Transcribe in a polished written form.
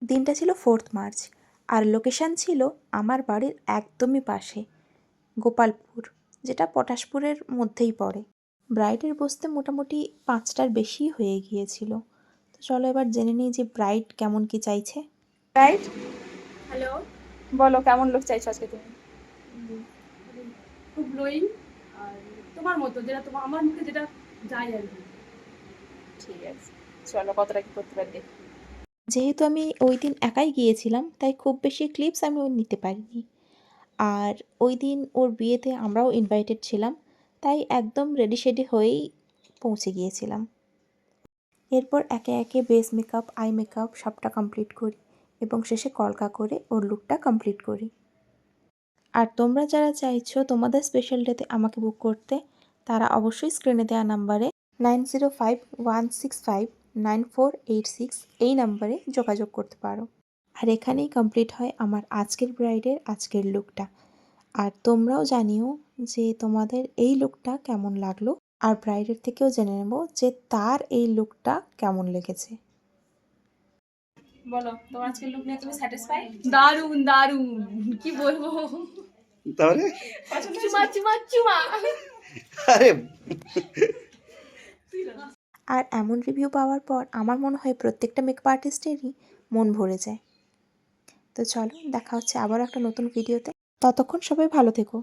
দিনটা ছিল 4th March আর location ছিল আমার বাড়ির একদমই পাশে, গোপালপুর, যেটা পটাশপুরের মধ্যেই পড়ে। ব্রাইডের বসতে মোটামুটি 5টার বেশি হয়ে গিয়েছিল। তো চলো এবার জেনে নিই যে ব্রাইড কেমন কি চাইছে। Bride, hello. বলো কেমন লোক চাইছো আজকে তুমি? খুব গ্লোয়িং আর তোমার মতো, যেটা তোমার আমার মুখে যেটা যায় আর কি। ঠিক আছে, চলো কতটা কি করতে পারি দেখি। যেহেতু আমি ওই দিন একাই গিয়েছিলাম তাই খুব বেশি ক্লিপস আমি নিতে পারিনি। আর ওই দিন ওর বিয়েতে আমরাও ইনভাইটেড ছিলাম, তাই একদম রেডি শেডি হয়েই পৌঁছে গিয়েছিলাম। এরপর একে একে বেস মেকআপ, আই মেকআপ সবটা কমপ্লিট করি এবং শেষে কলকা করে ওর লুকটা কমপ্লিট করি। আর তোমরা যারা চাইছো তোমাদের স্পেশাল ডেতে আমাকে বুক করতে, তারা অবশ্যই স্ক্রিনে দেওয়া নাম্বারে 9051659486 এই নাম্বারে যোগাযোগ করতে পারো। আর এখানেই কমপ্লিট হয় আমার আজকের ব্রাইডের আজকের লুকটা। আর তোমরাও জানিও যে তোমাদের এই লুকটা কেমন লাগলো, আর ব্রাইডের থেকেও জেনে নেব যে তার এই লুকটা কেমন লেগেছে। বলো তোমার আজকের লুক নিয়ে তুমি স্যাটিসফাই? দারুণ দারুণ, কি বলবো, তাহলে চুমা চুমা চুমা। আরে আর এমন রিভিউ পাওয়ার পর আমার মনে হয় প্রত্যেকটা মেকআপ আর্টিস্টেরই মন ভরে যায়। তো চলো দেখা হচ্ছে আবার একটা নতুন ভিডিওতে, ততক্ষণ সবাই ভালো থেকো।